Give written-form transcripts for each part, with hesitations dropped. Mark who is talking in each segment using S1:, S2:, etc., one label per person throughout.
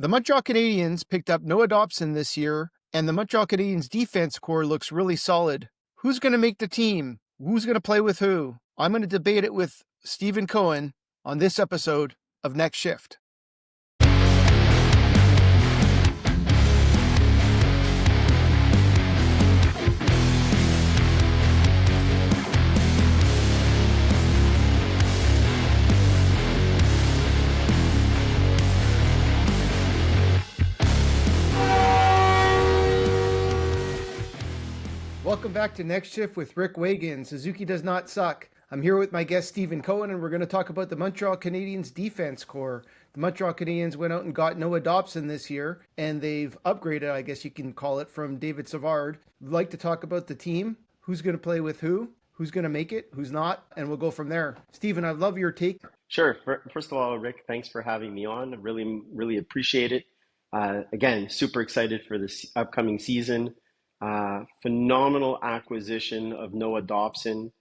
S1: The Montreal Canadiens picked up Noah Dobson this year, and the Montreal Canadiens defense core looks really solid. Who's going to make the team? Who's going to play with who? I'm going to debate it with Stephen Cohen on this episode of Next Shift. Welcome back to Next Shift with Rick Wagan. Suzuki does not suck. I'm here with my guest Stephen Cohen, and we're going to talk about the Montreal Canadiens defense core. The Montreal Canadiens went out and got Noah Dobson this year, and they've upgraded, I guess you can call it, from David Savard. We'd like to talk about the team, who's going to play with who's going to make it, who's not, and we'll go from there. Stephen, I'd love your take.
S2: Sure. First of all, Rick, thanks for having me on. I really appreciate it. Again, super excited for this upcoming season. Phenomenal acquisition of Noah Dobson.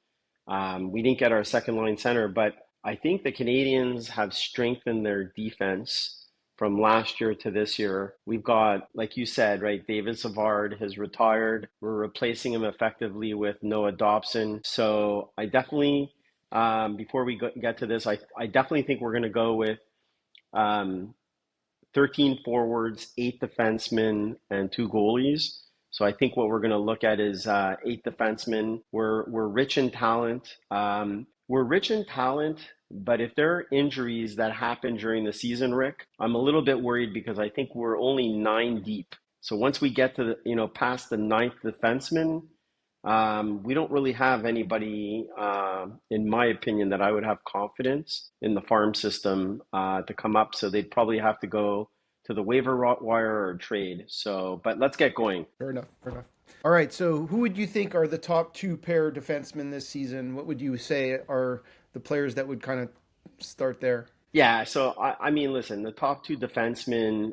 S2: We didn't get our second line center, but I think the Canadiens have strengthened their defense from last year to this year. We've got, like you said, right, David Savard has retired. We're replacing him effectively with Noah Dobson. So I definitely, before we get to this, I definitely think we're going to go with 13 forwards, 8 defensemen, and 2 goalies. So I think what we're going to look at is 8 defensemen. We're rich in talent. But if there are injuries that happen during the season, Rick, I'm a little bit worried because I think we're only 9 deep. So once we get to past the 9th defenseman, we don't really have anybody, in my opinion, that I would have confidence in the farm system to come up. So they'd probably have to go to the waiver wire or trade. So, but let's get going.
S1: Fair enough. All right. So who would you think are the top 2 pair defensemen this season? What would you say are the players that would kind of start there?
S2: Yeah. So, I mean, listen, the top 2 defensemen,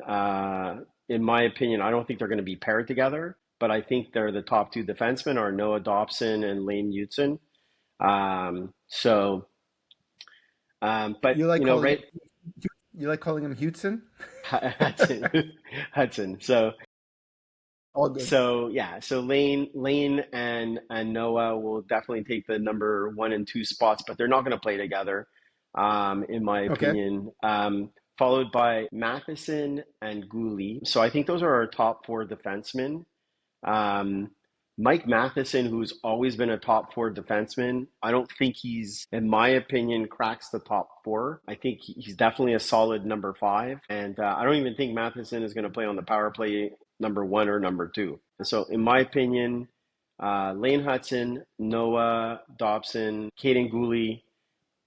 S2: in my opinion, I don't think they're going to be paired together, but I think they're the top 2 defensemen are Noah Dobson and Lane Hutson. But right.
S1: You like calling him Hutson?
S2: Hudson. So
S1: all good.
S2: So yeah, so Lane and Noah will definitely take the number 1 and 2 spots, but they're not going to play together, in my opinion. Followed by Matheson and Guhle. So I think those are our top 4 defensemen. Mike Matheson, who's always been a top 4 defenseman, I don't think he's, in my opinion, cracks the top 4. I think he's definitely a solid number 5. And I don't even think Matheson is going to play on the power play number 1 or number 2. So in my opinion, Lane Hutson, Noah Dobson, Kaiden Guhle,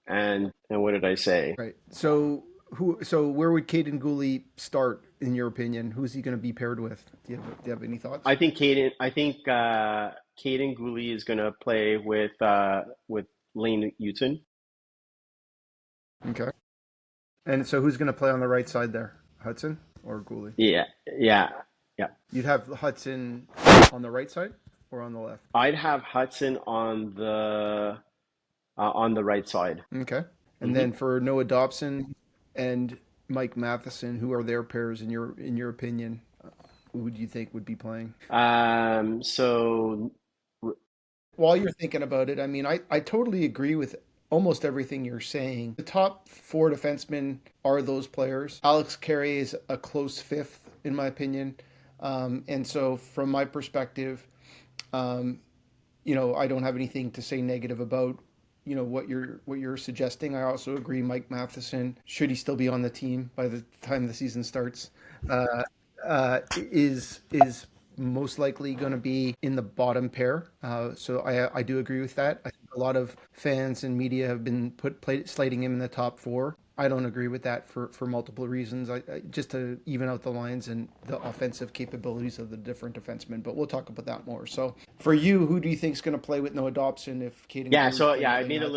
S2: and what did I say?
S1: Right. So where would Kaiden Guhle start in your opinion? Who's he going to be paired with? Do you have any thoughts?
S2: I think Kaiden Guhle is going to play with Lane Hutson.
S1: Okay. And so who's going to play on the right side there? Hutson or Guhle?
S2: Yeah.
S1: You'd have Hutson on the right side or on the left?
S2: I'd have Hutson on the right side.
S1: Okay. And then for Noah Dobson and Mike Matheson, who are their pairs in your opinion? Who do you think would be playing?
S2: So
S1: while you're thinking about it, I mean, I totally agree with almost everything you're saying. The top 4 defensemen are those players. Alex Carey is a close 5th, in my opinion. And so from my perspective, I don't have anything to say negative about what you're suggesting. I also agree Mike Matheson, should he still be on the team by the time the season starts, is most likely going to be in the bottom pair. So I do agree with that. I think a lot of fans and media have been slating him in the top 4. I don't agree with that for multiple reasons. Just to even out the lines and the offensive capabilities of the different defensemen. But we'll talk about that more. So for you, who do you think is going to play with Noah Dobson if Kaiden?
S2: I made a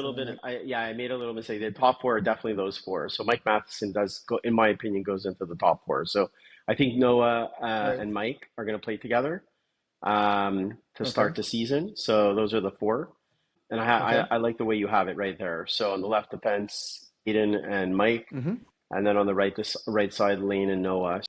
S2: little mistake. The top 4 are definitely those 4. So Mike Matheson does go, in my opinion, goes into the top 4. So I think Noah and Mike are going to play together to start the season. So those are the 4. And I like the way you have it right there. So on the left defense, Jayden and Mike, and then on the right side, Lane and Noah.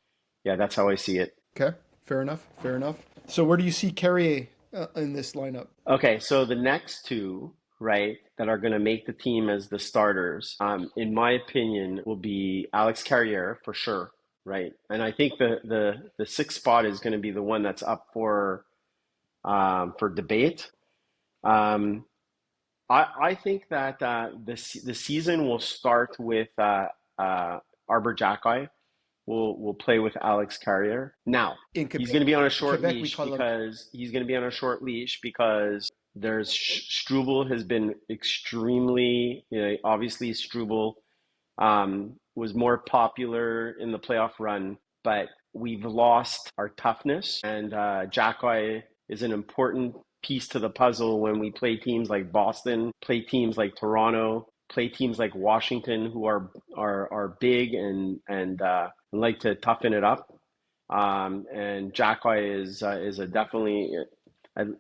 S2: Yeah, that's how I see it.
S1: Okay, fair enough. Fair enough. So where do you see Carrier in this lineup?
S2: Okay, so the next two, right, that are going to make the team as the starters, in my opinion, will be Alex Carrier for sure, right? And I think the sixth spot is going to be the one that's up for debate. Um, I think that the season will start with Arber will play with Alex Carrier. Now,
S1: In
S2: he's
S1: Quebec,
S2: going to be on a short
S1: Quebec we
S2: leash
S1: call him.
S2: because he's going to be on a short leash because there's Struble has been extremely, obviously Struble was more popular in the playoff run, but we've lost our toughness, and Xhekaj is an important piece to the puzzle when we play teams like Boston, play teams like Toronto, play teams like Washington, who are big and like to toughen it up. And Xhekaj is a definitely,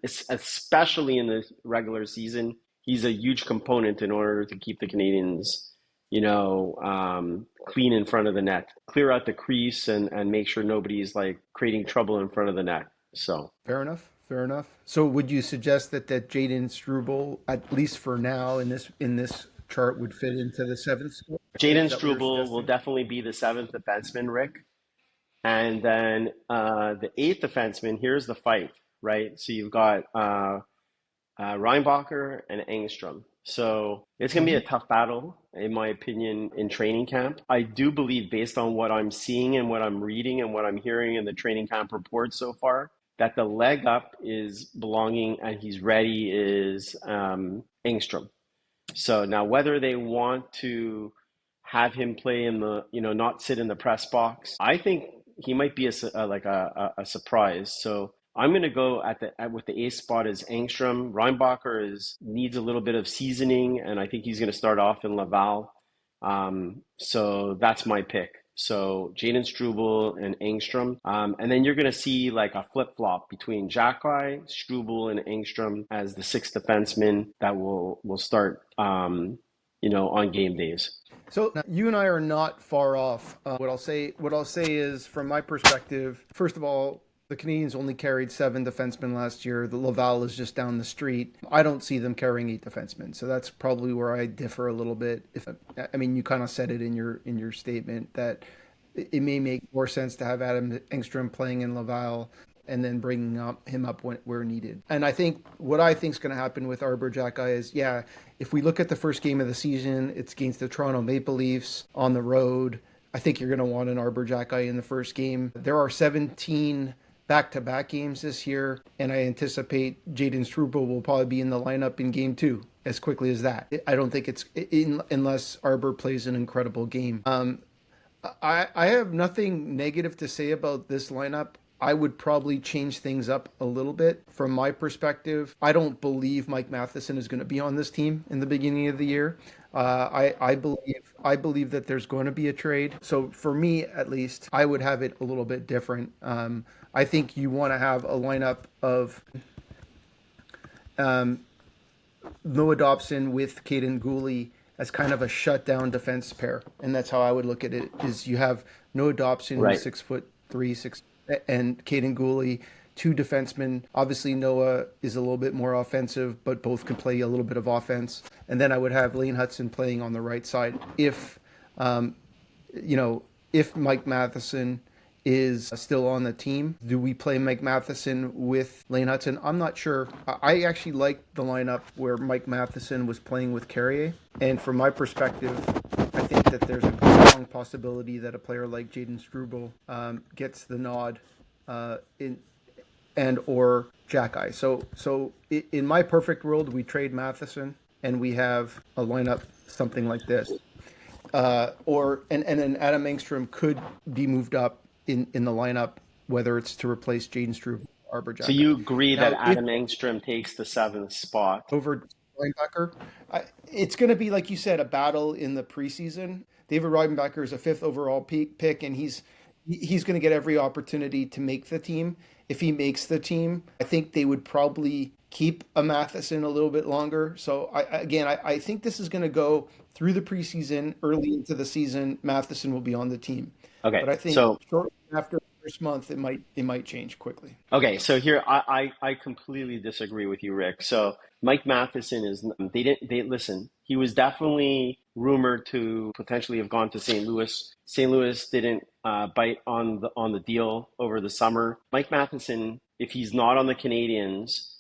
S2: especially in the regular season, he's a huge component in order to keep the Canadians, clean in front of the net, clear out the crease, and make sure nobody's like creating trouble in front of the net. So
S1: Fair enough. Fair enough. So would you suggest that Jayden Struble, at least for now in this chart, would fit into the seventh spot?
S2: Jayden
S1: Is that what you're
S2: Struble will
S1: suggesting?
S2: definitely be the seventh defenseman, Rick. And then the eighth defenseman, here's the fight, right? So you've got Reinbacher and Engstrom. So it's going to be
S1: Mm-hmm.
S2: a tough battle, in my opinion, in training camp. I do believe, based on what I'm seeing and what I'm reading and what I'm hearing in the training camp reports so far, that the leg up is belonging and he's ready is Engstrom. So now, whether they want to have him play in the, not sit in the press box, I think he might be a surprise. So I'm going to go with the ace spot as Engstrom. Reinbacher needs a little bit of seasoning, and I think he's going to start off in Laval. So that's my pick. So Jayden Struble and Engstrom. And then you're going to see like a flip-flop between Xhekaj, Struble, and Engstrom as the sixth defenseman that will start, on game days.
S1: So now, you and I are not far off. What I'll say is, from my perspective, first of all, the Canadiens only carried 7 defensemen last year. The Laval is just down the street. I don't see them carrying 8 defensemen, so that's probably where I differ a little bit. You kind of said it in your statement that it may make more sense to have Adam Engstrom playing in Laval and then bringing him up where needed. And I think what I think is going to happen with Arber Xhekaj is, yeah, if we look at the first game of the season, it's against the Toronto Maple Leafs on the road. I think you're going to want an Arber Xhekaj in the first game. There are 17 back-to-back games this year, and I anticipate Jayden Struble will probably be in the lineup in game 2 as quickly as that. I don't think unless Arber plays an incredible game. I have nothing negative to say about this lineup. I would probably change things up a little bit from my perspective. I don't believe Mike Matheson is going to be on this team in the beginning of the year. I believe that there's going to be a trade. So for me, at least, I would have it a little bit different. I think you want to have a lineup of Noah Dobson with Kaiden Guhle as kind of a shutdown defense pair, and that's how I would look at it. Is you have Noah Dobson,
S2: Right.
S1: who's 6'3", and Kaiden Guhle, 2 defensemen. Obviously, Noah is a little bit more offensive, but both can play a little bit of offense. And then I would have Lane Hutson playing on the right side if Mike Matheson is still on the team. Do we play Mike Matheson with Lane Hutson? I'm not sure. I actually like the lineup where Mike Matheson was playing with Carrier. And from my perspective, I think that there's a strong possibility that a player like Jayden Struble gets the nod or Xhekaj. So in my perfect world, we trade Matheson and we have a lineup something like this. And then Adam Engstrom could be moved up in the lineup, whether it's to replace Jayden Struble or Arber
S2: So
S1: Xhekaj.
S2: you agree that
S1: Now, if
S2: Adam Engstrom takes the seventh spot?
S1: over Reinbacher, it's going to be, like you said, a battle in the preseason. David Reinbacher is a 5th overall pick, and he's going to get every opportunity to make the team. If he makes the team, I think they would probably keep a Matheson a little bit longer. So I think this is going to go through the preseason, early into the season. Matheson will be on the team,
S2: Okay,
S1: but I think
S2: so
S1: shortly after first month, it might change quickly.
S2: Okay, so here I completely disagree with you, Rick. So Mike Matheson is they listen. He was definitely rumored to potentially have gone to St. Louis. St. Louis didn't bite on the deal over the summer. Mike Matheson, if he's not on the Canadiens,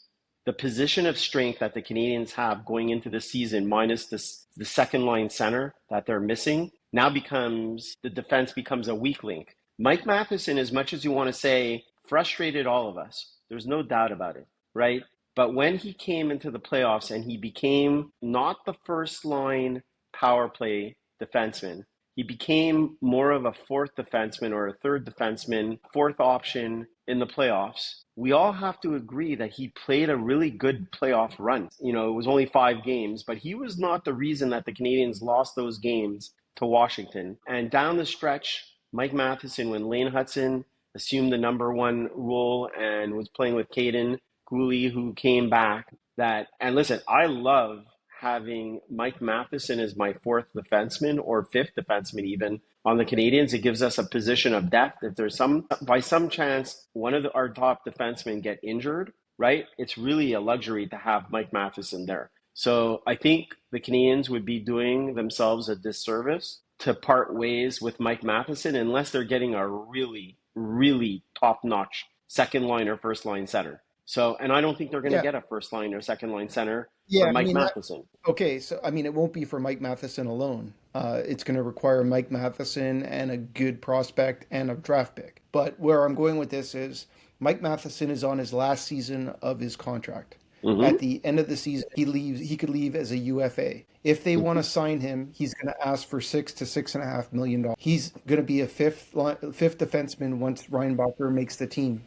S2: the position of strength that the Canadiens have going into the season, minus the second line center that they're missing, now becomes the defense becomes a weak link. Mike Matheson, as much as you want to say, frustrated all of us. There's no doubt about it, right? But when he came into the playoffs and he became not the first line power play defenseman, he became more of a fourth defenseman or a third defenseman, fourth option in the playoffs. We all have to agree that he played a really good playoff run. You know, it was only 5 games, but he was not the reason that the Canadiens lost those games to Washington. And down the stretch, Mike Matheson, when Lane Hutson assumed the number one role and was playing with Kaiden Guhle, who came back, and listen, I love having Mike Matheson as my fourth defenseman or fifth defenseman even on the Canadiens. It gives us a position of depth. If there's by some chance, one of our top defensemen get injured, right? It's really a luxury to have Mike Matheson there. So I think the Canadiens would be doing themselves a disservice to part ways with Mike Matheson unless they're getting a really, really top-notch second line or first line center. So, and I don't think they're going to
S1: Yeah.
S2: get a first line or second line center
S1: Yeah,
S2: for
S1: I
S2: Mike
S1: mean,
S2: Matheson.
S1: okay, so I mean, it won't be for Mike Matheson alone. It's going to require Mike Matheson and a good prospect and a draft pick. But where I'm going with this is Mike Matheson is on his last season of his contract. At the end of the season, he leaves. He could leave as a UFA. If they want to sign him, he's going to ask for $6 to $6.5 million. He's going to be a fifth defenseman once Reinbacher makes the team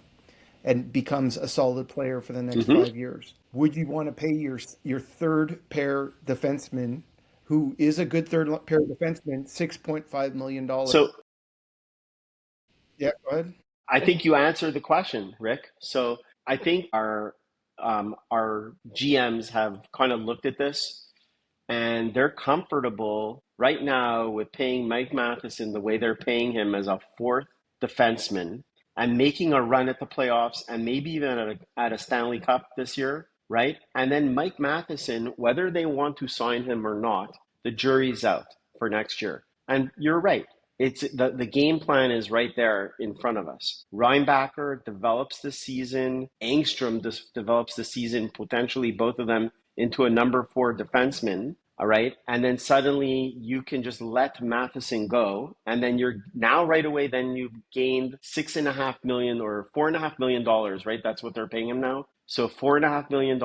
S1: and becomes a solid player for the next 5 years. Would you want to pay your third pair defenseman, who is a good third pair defenseman, $6.5 million?
S2: So
S1: Yeah, go ahead.
S2: I think you answered the question, Rick. So I think our GMs have kind of looked at this and they're comfortable right now with paying Mike Matheson the way they're paying him as a fourth defenseman and making a run at the playoffs and maybe even at a Stanley Cup this year, right? And then Mike Matheson, whether they want to sign him or not, the jury's out for next year. And you're right. It's the game plan is right there in front of us. Reinbacher develops the season. Engstrom develops the season, potentially both of them into a number 4 defenseman. All right. And then suddenly you can just let Matheson go. And then you're now right away, then you've gained $6.5 million or $4.5 million, right? That's what they're paying him now. So $4.5 million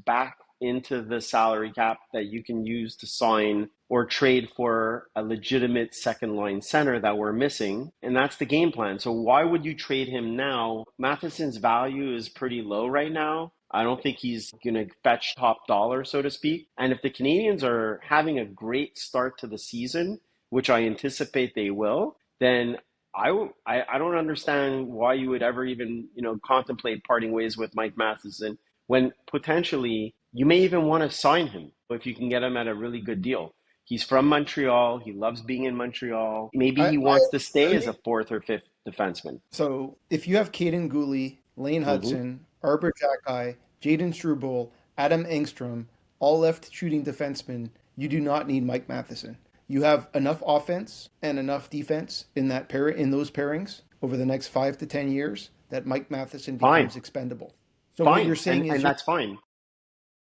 S2: back into the salary cap that you can use to sign or trade for a legitimate second line center that we're missing. And that's the game plan. So why would you trade him now? Matheson's value is pretty low right now. I don't think he's going to fetch top dollar, so to speak. And if the Canadiens are having a great start to the season, which I anticipate they will, then I don't understand why you would ever even, contemplate parting ways with Mike Matheson when potentially you may even want to sign him if you can get him at a really good deal. He's from Montreal. He loves being in Montreal. Maybe he wants to stay as a fourth or fifth defenseman.
S1: So if you have Kaiden Guhle, Lane Hutson, Arber Xhekaj, Jayden Struble, Adam Engstrom, all left shooting defensemen, you do not need Mike Matheson. You have enough offense and enough defense in those pairings over the next 5 to 10 years that Mike Matheson becomes expendable. So what you're saying
S2: and that's fine.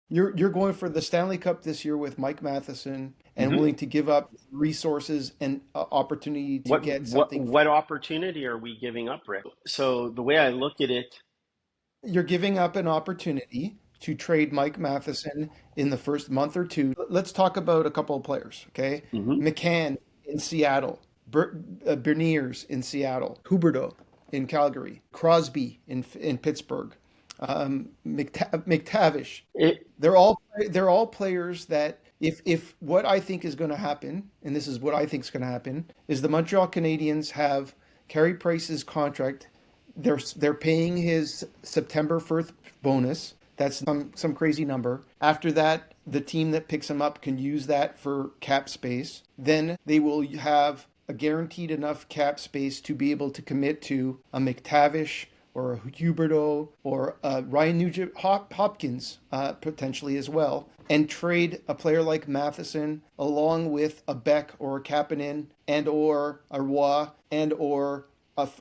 S1: You're going for the Stanley Cup this year with Mike Matheson and willing to give up resources and opportunity to get something.
S2: What opportunity are we giving up, Rick? So the way I look at it,
S1: you're giving up an opportunity to trade Mike Matheson in the first month or two. Let's talk about a couple of players, okay? McCann in Seattle, Berniers in Seattle, Huberdeau in Calgary, Crosby in Pittsburgh. McTavish. They're all players that if what I think is going to happen, and this is what I think is going to happen, is the Montreal Canadiens have Carey Price's contract. They're paying his September 1st bonus. That's some crazy number. After that, the team that picks him up can use that for cap space. Then they will have a guaranteed enough cap space to be able to commit to a McTavish or a Huberto or Ryan Nugent Hopkins potentially as well, and trade a player like Matheson along with a Beck or a Kapanen and or a Roy and or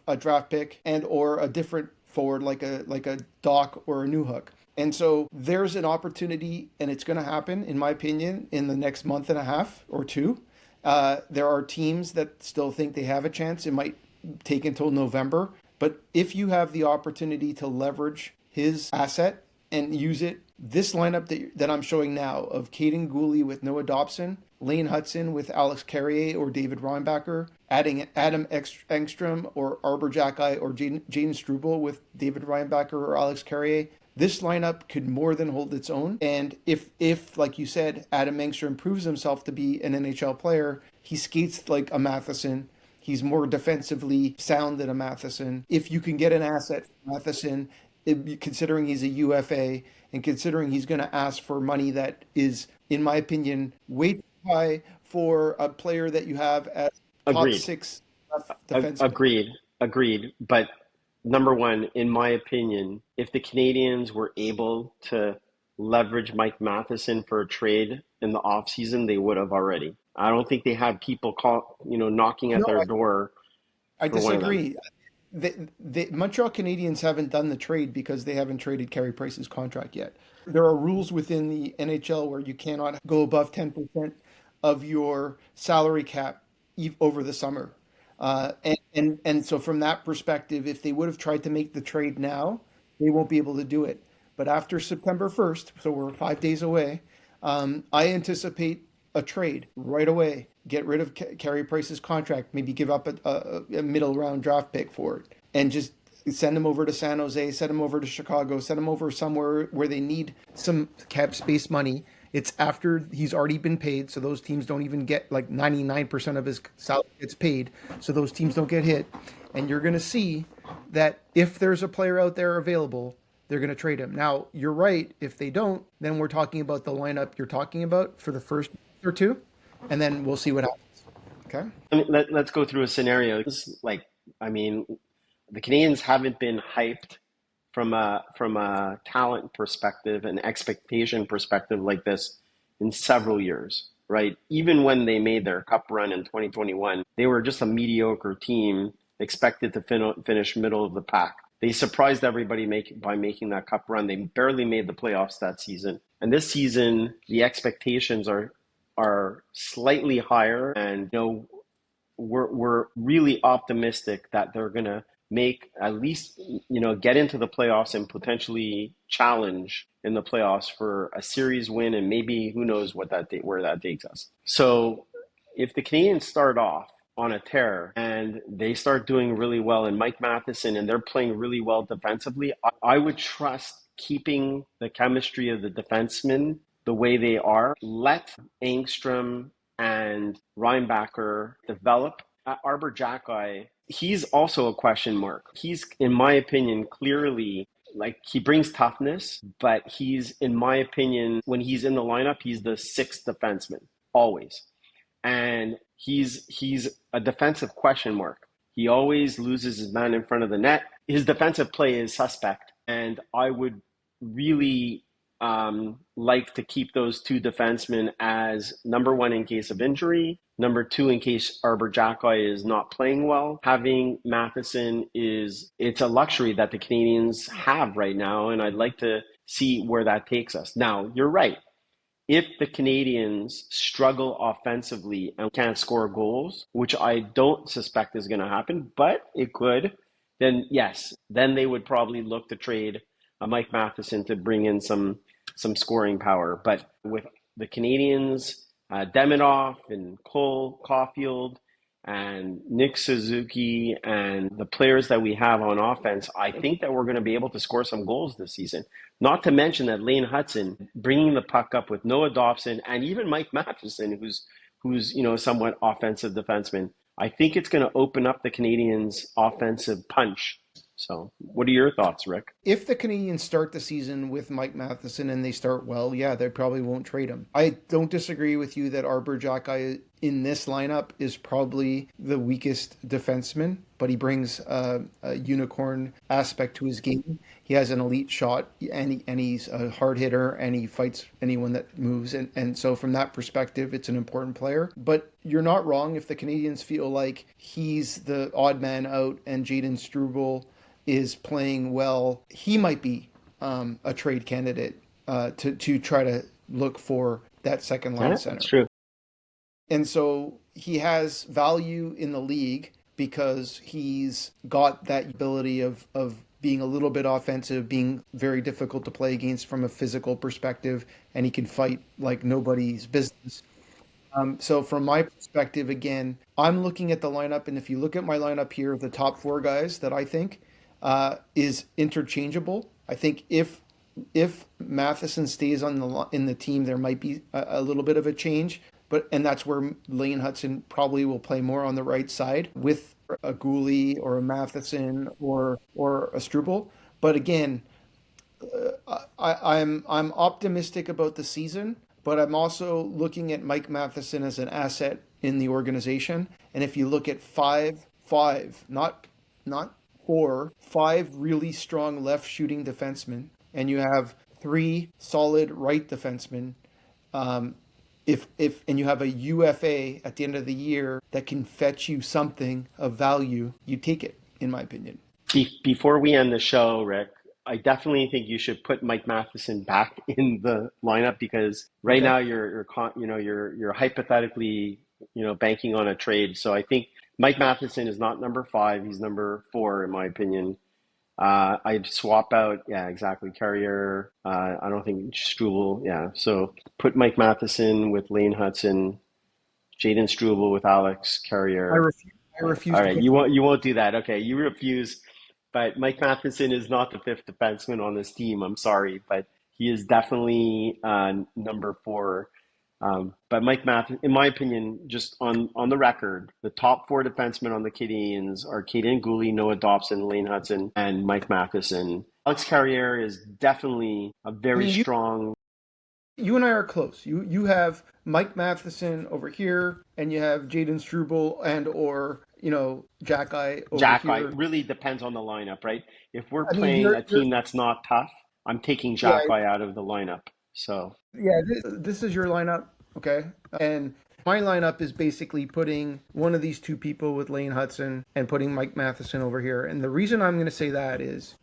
S1: a draft pick and or a different forward like a Doc or a Newhook. And so there's an opportunity, and it's going to happen, in my opinion, in the next month and a half or two. There are teams that still think they have a chance. It might take until November. But if you have the opportunity to leverage his asset and use it, this lineup that I'm showing now of Kaiden Guhle with Noah Dobson, Lane Hutson with Alex Carrier or David Reinbacher, adding Adam Engstrom or Arber Xhekaj or Jayden Struble with David Reinbacher or Alex Carrier, this lineup could more than hold its own. And if like you said, Adam Engstrom proves himself to be an NHL player, he skates like a Matheson. He's more defensively sound than a Matheson. If you can get an asset from Matheson, considering he's a UFA and considering he's going to ask for money that is, in my opinion, way too high for a player that you have as top
S2: Agreed.
S1: six defenseman.
S2: Agreed. But number one, in my opinion, if the Canadiens were able to leverage Mike Matheson for a trade in the offseason, they would have already. I don't think they had people knocking at
S1: No,
S2: their door
S1: I
S2: for one of them.
S1: disagree. The Montreal Canadiens haven't done the trade because they haven't traded Carey Price's contract yet. There are rules within the NHL where you cannot go above 10% of your salary cap over the summer. And so from that perspective, if they would have tried to make the trade now, they won't be able to do it. But after September 1st, so we're 5 days away, I anticipate a trade right away. Get rid of Carey Price's contract, maybe give up a middle round draft pick for it, and just send him over to San Jose, send him over to Chicago, send him over somewhere where they need some cap space money. It's after he's already been paid, so those teams don't even get, like, 99% of his salary gets paid, so those teams don't get hit. And you're going to see that if there's a player out there available, they're going to trade him. Now, you're right. If they don't, then we're talking about the lineup you're talking about for the first or two, and then we'll see what happens. Okay?
S2: I mean, let's go through a scenario. The Canadiens haven't been hyped from a talent perspective and expectation perspective like this in several years, right? Even when they made their cup run in 2021, they were just a mediocre team expected to finish middle of the pack. They surprised everybody by making that cup run. They barely made the playoffs that season. And this season, the expectations are slightly higher, and we're really optimistic that they're gonna make at least get into the playoffs and potentially challenge in the playoffs for a series win, and maybe who knows where that takes us. So if the Canadiens start off on a tear and they start doing really well, and Mike Matheson, and they're playing really well defensively, I would trust keeping the chemistry of the defensemen the way they are. Let Engstrom and Reinbacher develop. Arber Xhekaj, he's also a question mark. He's, in my opinion, clearly, like, he brings toughness, but he's, in my opinion, when he's in the lineup, he's the sixth defenseman, always. And he's a defensive question mark. He always loses his man in front of the net. His defensive play is suspect, and I would really like to keep those two defensemen as number one in case of injury, number two in case Arber Xhekaj is not playing well. Having Matheson it's a luxury that the Canadiens have right now, and I'd like to see where that takes us. Now, you're right. If the Canadiens struggle offensively and can't score goals, which I don't suspect is going to happen, but it could, then yes, then they would probably look to trade Mike Matheson to bring in some scoring power. But with the Canadiens, Demidov and Cole Caulfield and Nick Suzuki and the players that we have on offense, I think that we're going to be able to score some goals this season. Not to mention that Lane Hutson bringing the puck up with Noah Dobson and even Mike Matheson, who's somewhat offensive defenseman. I think it's going to open up the Canadiens' offensive punch. So what are your thoughts, Rick?
S1: If the Canadiens start the season with Mike Matheson and they start well, yeah, they probably won't trade him. I don't disagree with you that Arber Xhekaj in this lineup is probably the weakest defenseman, but he brings a unicorn aspect to his game. He has an elite shot, and he's a hard hitter, and he fights anyone that moves. And so, from that perspective, it's an important player. But you're not wrong if the Canadiens feel like he's the odd man out and Jayden Struble is playing well. He might be a trade candidate to try to look for that second line
S2: Yeah,
S1: center.
S2: that's true.
S1: And so he has value in the league because he's got that ability of being a little bit offensive, being very difficult to play against from a physical perspective, and he can fight like nobody's business. So from my perspective, again, I'm looking at the lineup, and if you look at my lineup here, the top four guys that I think is interchangeable. I think if Matheson stays on in the team, there might be a little bit of a change, and that's where Lane Hutson probably will play more on the right side with a Guhle or a Matheson or a Struble. But again, I'm optimistic about the season, but I'm also looking at Mike Matheson as an asset in the organization. And if you look at five, not four, five really strong left shooting defensemen, and you have three solid right defensemen, if and you have a UFA at the end of the year that can fetch you something of value, you take it, in my opinion.
S2: Before we end the show, Rick, I definitely think you should put Mike Matheson back in the lineup because right
S1: Okay.
S2: now you're hypothetically banking on a trade. So I think Mike Matheson is not number 5; he's number 4 in my opinion. I'd swap out, yeah, exactly, Carrier. I don't think Struble, yeah. So put Mike Matheson with Lane Hutson, Jayden Struble with Alex
S1: I
S2: Carrier.
S1: refuse. I refuse
S2: All
S1: to
S2: right,
S1: put.
S2: you won't do that. Okay, you refuse. But Mike Matheson is not the fifth defenseman on this team. I'm sorry, but he is definitely number 4. But Mike Matheson, in my opinion, just on the record, the top 4 defensemen on the Canadiens are Kaiden Guhle, Noah Dobson, Lane Hutson, and Mike Matheson. Alex Carrier is definitely a
S1: I
S2: very
S1: mean,
S2: strong.
S1: you and I are close. You have Mike Matheson over here, and you have Jayden Struble and or Xhekaj over
S2: Xhekaj. It
S1: here.
S2: really depends on the lineup, right? If we're
S1: I mean,
S2: playing a team that's not tough, I'm taking
S1: yeah,
S2: Xhekaj out of the lineup. So.
S1: yeah. This is your lineup, okay? And my lineup is basically putting one of these two people with Lane Hutson and putting Mike Matheson over here. And the reason I'm going to say that is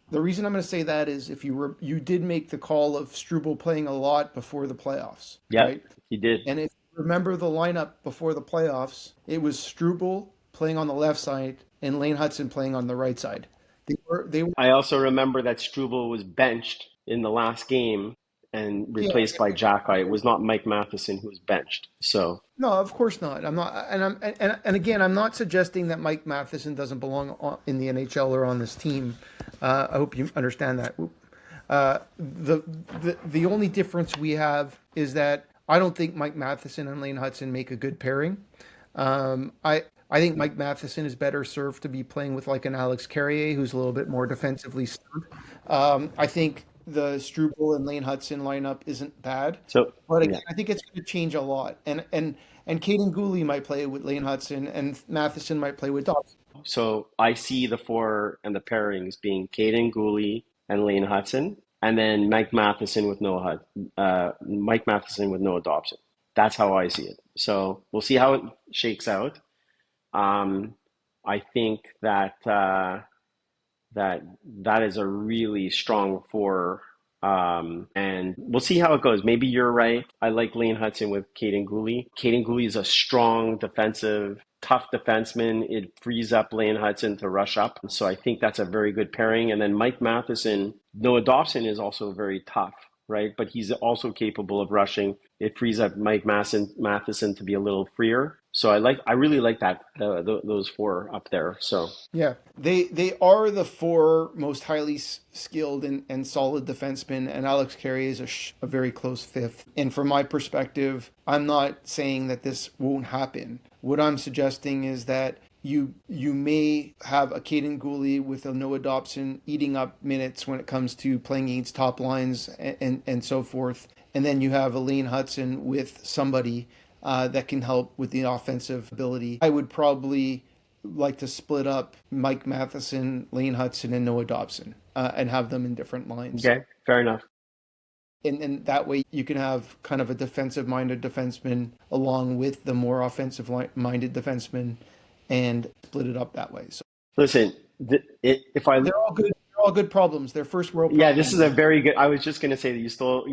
S1: if you did make the call of Struble playing a lot before the playoffs,
S2: Yeah,
S1: right?
S2: he did.
S1: And if you remember the lineup before the playoffs, it was Struble playing on the left side and Lane Hutson playing on the right side. They were
S2: I also remember that Struble was benched in the last game and
S1: yeah,
S2: replaced by Xhekaj. It was not Mike Matheson who was benched. So,
S1: no, of course not. I'm not, and again, I'm not suggesting that Mike Matheson doesn't belong in the NHL or on this team. I hope you understand that. The only difference we have is that I don't think Mike Matheson and Lane Hutson make a good pairing. I think Mike Matheson is better served to be playing with like an Alex Carrier, who's a little bit more defensively sound. I think the Struble and Lane Hutson lineup isn't bad,
S2: so
S1: but
S2: yeah.
S1: again, I think it's going to change a lot. And Kaiden Guhle might play with Lane Hutson, and Matheson might play with Dobson.
S2: So I see the 4 and the pairings being Kaiden Guhle and Lane Hutson, and then Mike Matheson with Noah Dobson. That's how I see it. So we'll see how it shakes out. Um, I think that is a really strong 4. And we'll see how it goes. Maybe you're right. I like Lane Hutson with Kaiden Guhle. Kaiden Guhle is a strong defensive, tough defenseman. It frees up Lane Hutson to rush up. So I think that's a very good pairing. And then Mike Matheson, Noah Dobson is also very tough, right? But he's also capable of rushing. It frees up Matheson to be a little freer. So I really like that those 4 up there. So
S1: Yeah, they are the 4 most highly skilled and solid defensemen, and Alex Carey is a very close fifth. And from my perspective, I'm not saying that this won't happen. What I'm suggesting is that you may have a Kaiden Guhle with a Noah Dobson eating up minutes when it comes to playing against top lines and so forth, and then you have a Lane Hutson with somebody that can help with the offensive ability. I would probably like to split up Mike Matheson, Lane Hutson, and Noah Dobson and have them in different lines.
S2: Okay, fair enough.
S1: And that way you can have kind of a defensive-minded defenseman along with the more offensive-minded defenseman and split it up that way. So
S2: Listen, if I
S1: they're all good. They're all good problems. They're first world
S2: yeah, this
S1: problems.
S2: is a very good. I was just going to say that you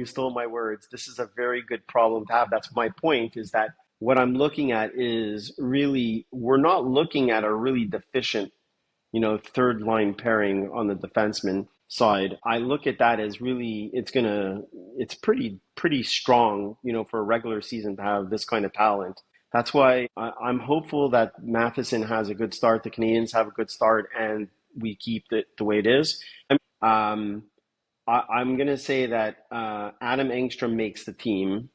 S2: stole my words. This is a very good problem to have. That's my point. Is that what I'm looking at is really we're not looking at a really deficient, third line pairing on the defenseman side. I look at that as really it's pretty strong, for a regular season to have this kind of talent. That's why I'm hopeful that Matheson has a good start, the Canadiens have a good start, and we keep it the way it is. I'm going to say that Adam Engstrom makes the team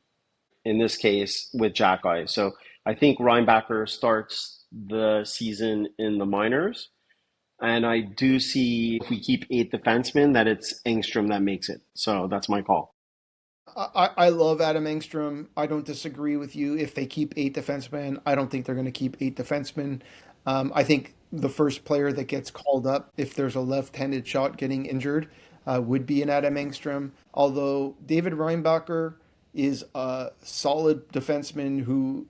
S2: in this case with Xhekaj. So I think Reinbacher starts the season in the minors. And I do see if we keep 8 defensemen that it's Engstrom that makes it. So that's my call.
S1: I love Adam Engstrom. I don't disagree with you. If they keep 8 defensemen, I don't think they're going to keep 8 defensemen. I think the first player that gets called up, if there's a left-handed shot getting injured, would be an Adam Engstrom. Although David Reinbacher is a solid defenseman who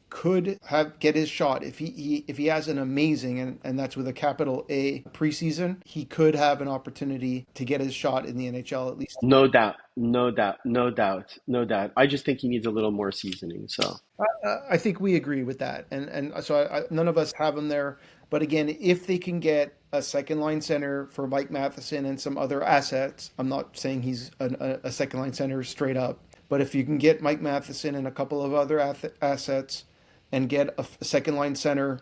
S1: could get his shot if he has an amazing and that's with a capital A preseason, he could have an opportunity to get his shot in the NHL at least.
S2: No doubt, no doubt, no doubt, no doubt. I just think he needs a little more seasoning. So
S1: I think we agree with that, and so none of us have him there. But again, if they can get a second line center for Mike Matheson and some other assets, I'm not saying he's a second line center straight up, but if you can get Mike Matheson and a couple of other assets and get a second line center,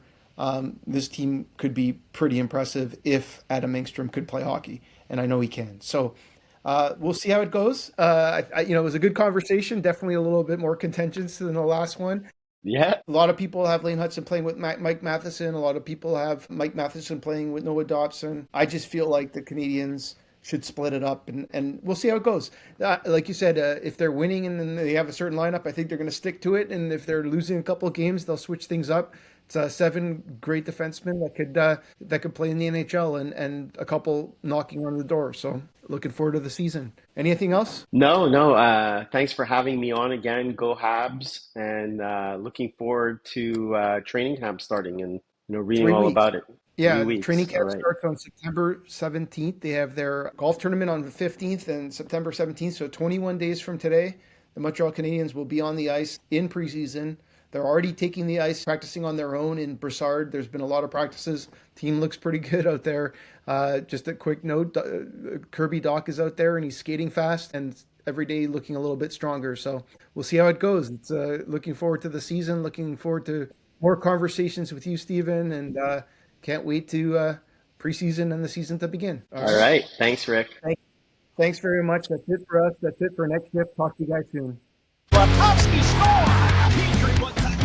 S1: this team could be pretty impressive if Adam Engstrom could play hockey, and I know he can. So we'll see how it goes. It was a good conversation, definitely a little bit more contentious than the last one.
S2: yeah,
S1: A lot of people have Lane Hutson playing with Mike Matheson. A lot of people have Mike Matheson playing with Noah Dobson. I just feel like the Canadiens should split it up, and we'll see how it goes. Like you said, if they're winning and then they have a certain lineup, I think they're going to stick to it. And if they're losing a couple of games, they'll switch things up. It's 7 great defensemen that could play in the NHL, and a couple knocking on the door. So looking forward to the season. Anything else?
S2: no. Thanks for having me on again. Go Habs, and looking forward to training camp starting and reading
S1: 3
S2: all
S1: weeks.
S2: about it.
S1: Yeah,
S2: 3 weeks.
S1: training
S2: All
S1: camp
S2: right.
S1: starts on September 17th. They have their golf tournament on the 15th and September 17th. So 21 days from today, the Montreal Canadiens will be on the ice in preseason. They're already taking the ice, practicing on their own in Broussard. There's been a lot of practices. Team looks pretty good out there. Just a quick note, Kirby Dach is out there and he's skating fast and every day looking a little bit stronger. So we'll see how it goes. It's looking forward to the season, looking forward to more conversations with you, Stephen, and can't wait to preseason and the season to begin.
S2: All right. Thanks, Rick.
S1: Thanks very much. That's it for us. That's it for Next Shift. Talk to you guys soon.
S3: Slavkovsky score! Petrie wants that.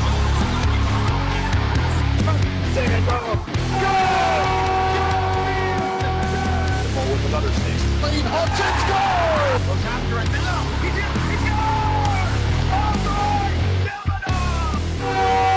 S3: Goal! With another save. Lane Hutson scores! Look after it now. He's in. He scores! All right! Davidoff!